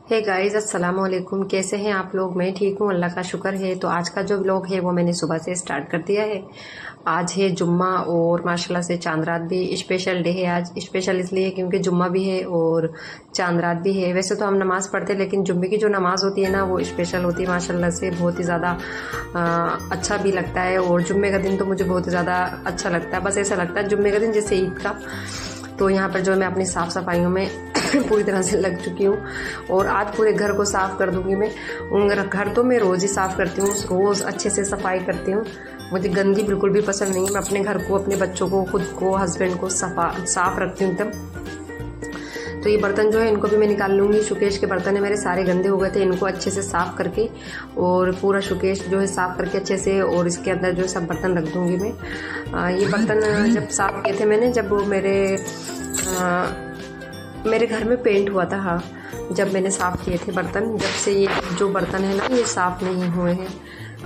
Hey guys, अस्सलाम वालेकुम। कैसे हैं आप लोग? मैं ठीक हूँ, अल्लाह का शुक्र है। तो आज का जो व्लॉग है वो मैंने सुबह से स्टार्ट कर दिया है। आज है जुम्मा और माशाल्लाह से चांद रात भी स्पेशल डे है। आज स्पेशल इसलिए क्योंकि जुम्मा भी है और चांद रात भी है। वैसे तो हम नमाज़ पढ़ते हैं, लेकिन जुम्मे की जो नमाज़ होती है ना वो स्पेशल होती है माशाल्लाह से। बहुत ही ज़्यादा अच्छा भी लगता है और जुम्मे का दिन तो मुझे बहुत ही ज़्यादा अच्छा लगता है। बस ऐसा लगता है जुम्मे का दिन जैसे ईद का। तो यहाँ पर जो मैं अपनी साफ़ सफाइयों में पूरी तरह से लग चुकी हूँ और आज पूरे घर को साफ़ कर दूंगी मैं। घर तो मैं रोज़ ही साफ़ करती हूँ, रोज़ अच्छे से सफाई करती हूँ। मुझे गंदगी बिल्कुल भी पसंद नहीं है। मैं अपने घर को, अपने बच्चों को, खुद को, हस्बैंड को साफ़ रखती हूँ एकदम। तो ये बर्तन जो है इनको भी मैं निकाल लूँगी। शोकेश के बर्तन है मेरे, सारे गंदे हो गए थे। इनको अच्छे से साफ़ करके और पूरा शोकेश जो है साफ़ करके अच्छे से, और इसके अंदर जो है सब बर्तन रख दूँगी मैं। ये बर्तन जब साफ़ किए थे मैंने, जब वो मेरे घर में पेंट हुआ था, हाँ, जब मैंने साफ़ किए थे बर्तन। जब से ये जो बर्तन है ना ये साफ़ नहीं हुए हैं।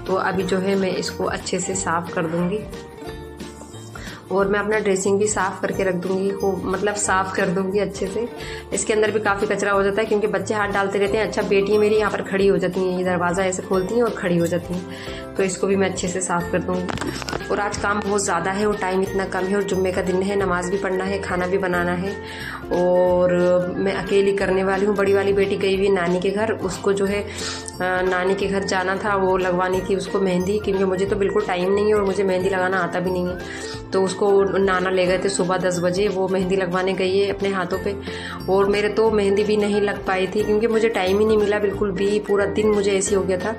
तो अभी जो है मैं इसको अच्छे से साफ़ कर दूँगी और मैं अपना ड्रेसिंग भी साफ़ करके रख दूँगी, मतलब साफ़ कर दूँगी अच्छे से। इसके अंदर भी काफ़ी कचरा हो जाता है क्योंकि बच्चे हाथ डालते रहते हैं। अच्छा, बेटी मेरी यहाँ पर खड़ी हो जाती हैं, ये दरवाज़ा ऐसे खोलती हैं और खड़ी हो जाती हैं। तो इसको भी मैं अच्छे से साफ़ कर दूँगी। और आज काम बहुत ज़्यादा है और टाइम इतना कम है और जुम्मे का दिन है, नमाज़ भी पढ़ना है, खाना भी बनाना है। और मैं अकेली करने वाली हूँ। बड़ी वाली बेटी गई हुई नानी के घर, उसको जो है नानी के घर जाना था, वो लगवानी थी उसको मेहंदी, क्योंकि मुझे तो बिल्कुल टाइम नहीं है और मुझे मेहंदी लगाना आता भी नहीं है। तो उसको नाना ले गए थे सुबह 10 बजे, वो मेहंदी लगवाने गई है अपने हाथों पे। और मेरे तो मेहंदी भी नहीं लग पाई थी क्योंकि मुझे टाइम ही नहीं मिला बिल्कुल भी। पूरा दिन मुझे ऐसे हो गया था।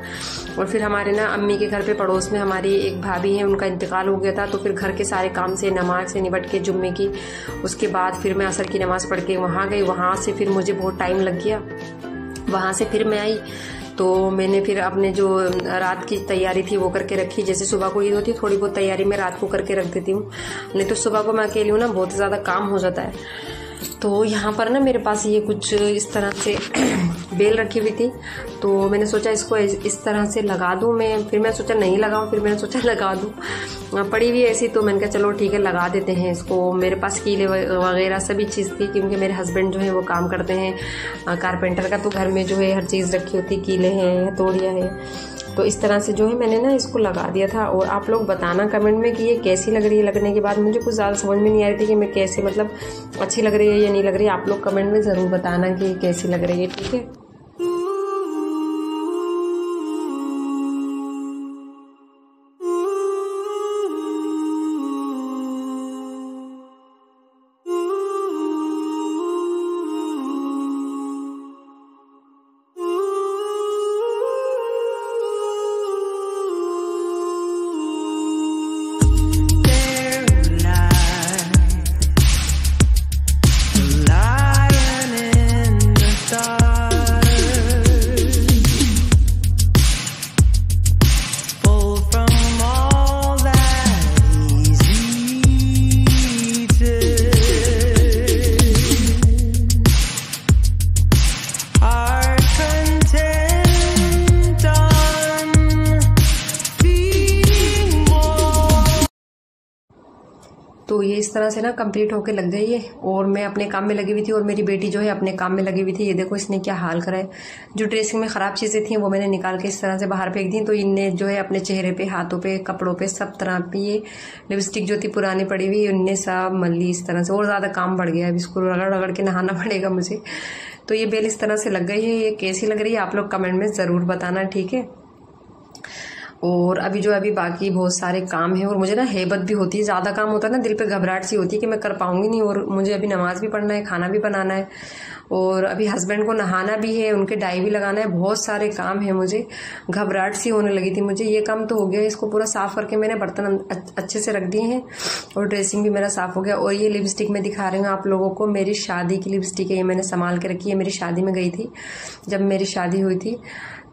और फिर हमारे ना अम्मी के घर पे पड़ोस में हमारी एक भाभी है, उनका इंतकाल हो गया था। तो फिर घर के सारे काम से, नमाज से निपट के जुम्मे की, उसके बाद फिर मैं असर की नमाज़ पढ़ के वहाँ गई। वहाँ से फिर मुझे बहुत टाइम लग गया। वहाँ से फिर मैं आई तो मैंने फिर अपने जो रात की तैयारी थी वो करके रखी। जैसे सुबह को ईद होती है, थोड़ी बहुत तैयारी मैं रात को करके रख देती हूँ, नहीं तो सुबह को मैं अकेली हूँ ना, बहुत ज़्यादा काम हो जाता है। तो यहाँ पर ना मेरे पास ये कुछ इस तरह से बेल रखी हुई थी, तो मैंने सोचा इसको इस तरह से लगा दूँ मैं। फिर मैं सोचा नहीं लगाऊँ, फिर मैंने सोचा लगा दूँ। पड़ी हुई ऐसी, तो मैंने कहा चलो ठीक है लगा देते हैं इसको। मेरे पास कीले वगैरह सभी चीज़ थी क्योंकि मेरे हस्बैंड जो है वो काम करते हैं कारपेंटर का, तो घर में जो है हर चीज़ रखी होती, कीले हैं, हथौड़ियाँ हैं। तो इस तरह से जो है मैंने ना इसको लगा दिया था। और आप लोग बताना कमेंट में कि ये कैसी लग रही है। लगने के बाद मुझे कुछ ज़्यादा समझ में नहीं आ रही थी कि मैं कैसे, मतलब अच्छी लग रही है या नहीं लग रही है। आप लोग कमेंट में ज़रूर बताना कि कैसी लग रही है, ठीक है। तो ये इस तरह से ना कंप्लीट होके लग गई है और मैं अपने काम में लगी हुई थी और मेरी बेटी जो है अपने काम में लगी हुई थी। ये देखो इसने क्या हाल करा है। जो ड्रेसिंग में ख़राब चीज़ें थी वो मैंने निकाल के इस तरह से बाहर फेंक दी। तो इनने जो है अपने चेहरे पे, हाथों पे, कपड़ों पे, सब तरह पे ये लिपस्टिक जो थी पुरानी पड़ी हुई, उनने सब मल्ली इस तरह से। और ज़्यादा काम बढ़ गया है, इसको रगड़ रगड़ के नहाना पड़ेगा मुझे। तो ये बेल इस तरह से लग गई है। ये कैसी लग रही है आप लोग कमेंट में ज़रूर बताना, ठीक है। और अभी बाकी बहुत सारे काम है और मुझे ना हेबत भी होती है। ज़्यादा काम होता है ना, दिल पे घबराहट सी होती है कि मैं कर पाऊंगी नहीं। और मुझे अभी नमाज भी पढ़ना है, खाना भी बनाना है और अभी हस्बैंड को नहाना भी है, उनके डाई भी लगाना है। बहुत सारे काम है, मुझे घबराहट सी होने लगी थी मुझे। ये काम तो हो गया, इसको पूरा साफ़ करके मैंने बर्तन अच्छे से रख दिए हैं और ड्रेसिंग भी मेरा साफ़ हो गया। और ये लिपस्टिक मैं दिखा रही हूँ आप लोगों को, मेरी शादी की लिपस्टिक है। ये मैंने संभाल के रखी है, मेरी शादी में गई थी जब मेरी शादी हुई थी।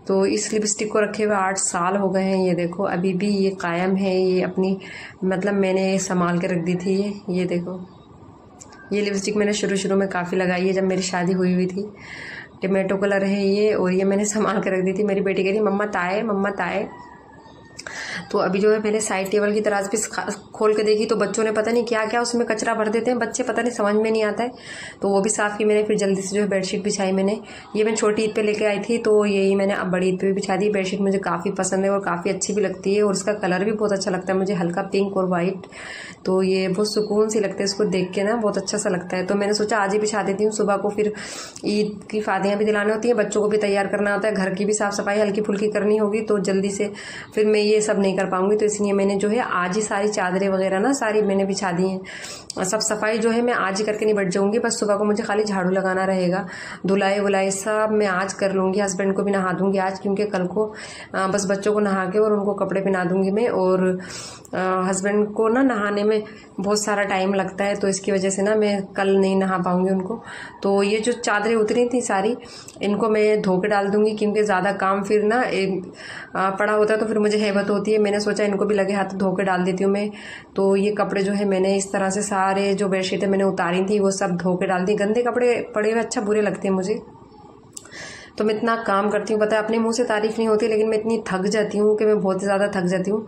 तो इस लिपस्टिक को रखे हुए 8 साल हो गए हैं। ये देखो अभी भी ये कायम है। ये अपनी, मतलब मैंने संभाल के रख दी थी। ये देखो, ये लिपस्टिक मैंने शुरू में काफ़ी लगाई है जब मेरी शादी हुई थी। टमेटो कलर है ये, और ये मैंने संभाल के रख दी थी। मेरी बेटी कह रही मम्मा ताए, मम्मा ताए। तो अभी जो है मैंने साइड टेबल की दराज पे खोल के देखी तो बच्चों ने पता नहीं क्या क्या उसमें कचरा भर देते हैं बच्चे, पता नहीं, समझ में नहीं आता है। तो वो भी साफ़ की मैंने, फिर जल्दी से जो है बेडशीट बिछाई मैंने। ये मैं छोटी ईद पे लेके आई थी, तो यही मैंने अब बड़ी ईद पे भी बिछा दी। बेडशीट मुझे काफ़ी पसंद है और काफ़ी अच्छी भी लगती है, और इसका कलर भी बहुत अच्छा लगता है मुझे, हल्का पिंक और वाइट। तो ये बहुत सुकून सी लगता है, इसको देख के ना बहुत अच्छा सा लगता है। तो मैंने सोचा आज ही बिछा देती हूँ, सुबह को फिर ईद की फातियाँ भी दिलानी होती हैं, बच्चों को भी तैयार करना होता है, घर की भी साफ़ सफाई हल्की फुल्की करनी होगी, तो जल्दी से फिर मैं ये सब नहीं कर पाऊंगी। तो इसलिए मैंने जो है आज ही सारी चादरें वगैरह ना सारी मैंने बिछा दी हैं। सब सफाई जो है मैं आज ही करके निपट जाऊंगी, बस सुबह को मुझे खाली झाड़ू लगाना रहेगा। धुलाई वुलाई सब मैं आज कर लूँगी, हस्बैंड को भी नहा दूंगी आज, क्योंकि कल को बस बच्चों को नहा के और उनको कपड़े पहना दूंगी मैं। और हस्बैंड को ना नहाने में बहुत सारा टाइम लगता है, तो इसकी वजह से ना मैं कल नहीं नहा पाऊंगी उनको। तो ये जो चादरें उतरी थी सारी, इनको मैं धो के डाल दूंगी, क्योंकि ज़्यादा काम फिर ना पड़ा होता है तो फिर मुझे हैबत होती है। मैंने सोचा इनको भी लगे हाथ धो के डाल देती हूँ मैं। तो ये कपड़े जो है मैंने इस तरह से सारे जो बेडशीटें मैंने उतारी थी वो सब धो के डाल दी। गंदे कपड़े पड़े हुए अच्छा बुरे लगते हैं मुझे, तो मैं इतना काम करती हूँ, पता है अपने मुंह से तारीफ नहीं होती, लेकिन मैं इतनी थक जाती हूँ कि मैं बहुत ही ज़्यादा थक जाती हूँ।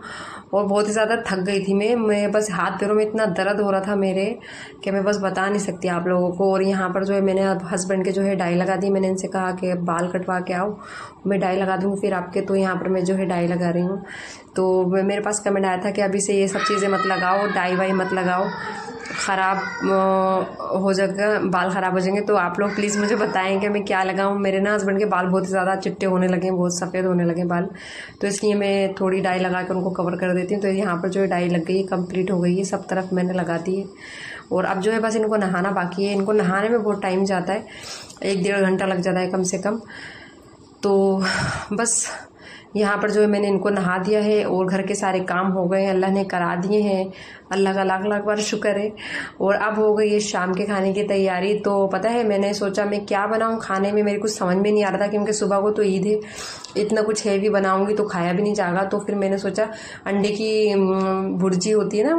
और बहुत ही ज़्यादा थक गई थी मैं बस हाथ पैरों में इतना दर्द हो रहा था मेरे कि मैं बस बता नहीं सकती आप लोगों को। और यहाँ पर जो है मैंने अब हस्बैंड के जो है डाई लगा दी। मैंने इनसे कहा कि बाल कटवा के आओ, मैं डाई लगा दूँगी फिर आपके। तो यहाँ पर मैं जो है डाई लगा रही हूँ। तो मेरे पास कमेंट आया था कि अभी से ये सब चीज़ें मत लगाओ, डाई वाई मत लगाओ, ख़राब हो जाएगा, बाल ख़राब हो जाएंगे। तो आप लोग प्लीज़ मुझे बताएं कि मैं क्या लगाऊं। मेरे ना हस्बैंड के बाल बहुत ही ज़्यादा चिट्टे होने लगे, बहुत सफ़ेद होने लगे बाल, तो इसलिए मैं थोड़ी डाई लगा कर उनको कवर कर देती हूँ। तो यहाँ पर जो है डाई लग गई, कंप्लीट हो गई है, सब तरफ मैंने लगा दी है। और अब जो है बस इनको नहाना बाकी है। इनको नहाने में बहुत टाइम जाता है, 1-1.5 घंटा लग जाता है कम से कम। तो बस यहाँ पर जो है मैंने इनको नहा दिया है और घर के सारे काम हो गए हैं, अल्लाह ने करा दिए हैं, अल्लाह का लाख लाख बार शुक्र है। और अब हो गई है शाम के खाने की तैयारी। तो पता है मैंने सोचा मैं क्या बनाऊँ खाने में, मेरे कुछ समझ में नहीं आ रहा था, क्योंकि सुबह को तो ईद है, इतना कुछ हैवी बनाऊंगी तो खाया भी नहीं जाएगा। तो फिर मैंने सोचा अंडे की भुर्जी होती है ना,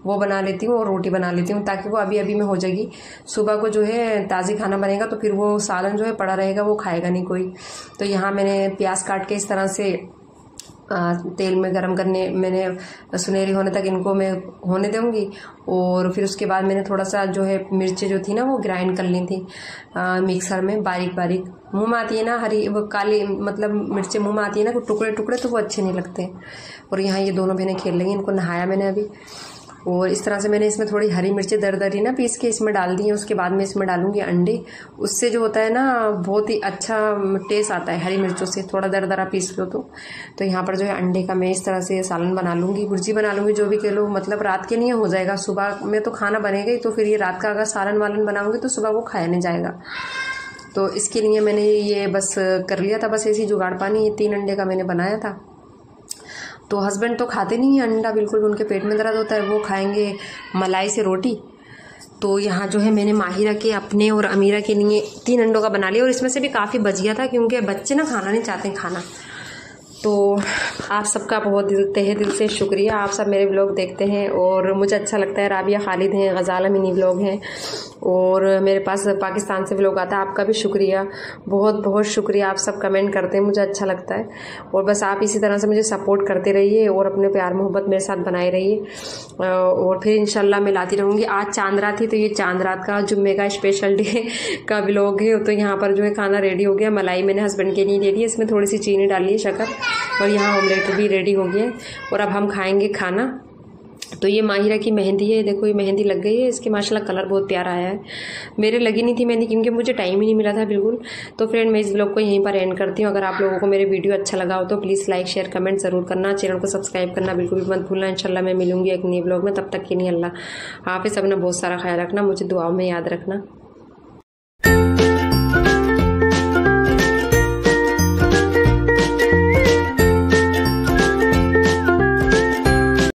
वो बना लेती हूँ और रोटी बना लेती हूँ, ताकि वो अभी अभी में हो जाएगी। सुबह को जो है ताज़ी खाना बनेगा तो फिर वो सालन जो है पड़ा रहेगा, वो खाएगा नहीं कोई। तो यहाँ मैंने प्याज काट के इस तरह से तेल में गरम करने, मैंने सुनहरी होने तक इनको मैं होने दूँगी। और फिर उसके बाद मैंने थोड़ा सा जो है मिर्चें जो थी ना वो ग्राइंड कर ली थी मिक्सर में बारीक बारीक। मुंह में आती है ना हरी, वो काली मतलब मिर्चें मुंह में आती है ना टुकड़े टुकड़े, तो वो अच्छे नहीं लगते। और यहाँ ये दोनों बहनें खेल रही हैं, इनको नहाया मैंने अभी। और इस तरह से मैंने इसमें थोड़ी हरी मिर्चें दरदरी ना पीस के इसमें डाल दी हैं। उसके बाद मैं इसमें डालूंगी अंडे, उससे जो होता है ना बहुत ही अच्छा टेस्ट आता है हरी मिर्चों से, थोड़ा दरदरा पीस लो तो यहाँ पर जो है अंडे का मैं इस तरह से सालन बना लूँगी, भुर्जी बना लूँगी, जो भी कह लो, मतलब रात के लिए हो जाएगा। सुबह में तो खाना बनेगा ही, तो फिर ये रात का अगर सालन वालन बनाऊँगी तो सुबह वो खाया नहीं जाएगा। तो इसके लिए मैंने ये बस कर लिया था, बस ऐसी जुगाड़ पानी। ये 3 अंडे का मैंने बनाया था। तो हस्बैंड तो खाते नहीं है अंडा, बिल्कुल भी, उनके पेट में दर्द होता है, वो खाएंगे मलाई से रोटी। तो यहाँ जो है मैंने माहिरा के अपने और अमीरा के लिए 3 अंडों का बना लिया, और इसमें से भी काफ़ी बच गया था, क्योंकि बच्चे ना खाना नहीं चाहते खाना। तो आप सबका बहुत तहे दिल से शुक्रिया, आप सब मेरे व्लॉग देखते हैं और मुझे अच्छा लगता है। राबिया खालिद हैं, गज़ाला मिनी व्लॉग हैं, और मेरे पास पाकिस्तान से व्लॉग आता है। आपका भी शुक्रिया, बहुत बहुत शुक्रिया, आप सब कमेंट करते हैं, मुझे अच्छा लगता है। और बस आप इसी तरह से मुझे सपोर्ट करते रहिए और अपने प्यार मोहब्बत मेरे साथ बनाए रहिए। और फिर इंशाल्लाह मैं लाती रहूँगी। आज चांद रात थी, तो ये चांद रात का जुम्मे का स्पेशल डे का व्लॉग है। तो यहाँ पर जो है खाना रेडी हो गया। मलाई मैंने हस्बैंड के लिए ले ली, इसमें थोड़ी सी चीनी डाली है, शक्कर, और यहाँ ऑमलेट भी रेडी हो गया। और अब हम खाएंगे खाना। तो ये माहिरा की मेहंदी है, देखो ये मेहंदी लग गई है, इसके माशाल्लाह कलर बहुत प्यारा आया है। मेरे लगी नहीं थी मेहंदी, क्योंकि मुझे टाइम ही नहीं मिला था बिल्कुल। तो फ्रेंड मैं इस व्लॉग को यहीं पर एंड करती हूँ। अगर आप लोगों को मेरे वीडियो अच्छा लगा हो तो प्लीज़ लाइक शेयर कमेंट ज़रूर करना, चैनल को सब्सक्राइब करना बिल्कुल भी मत भूलना। इंशाल्लाह मैं मिलूंगी एक नई व्लॉग में, तब तक के लिए अल्लाह हाफ़िज़। अपना बहुत सारा ख्याल रखना, मुझे दुआओं में याद रखना।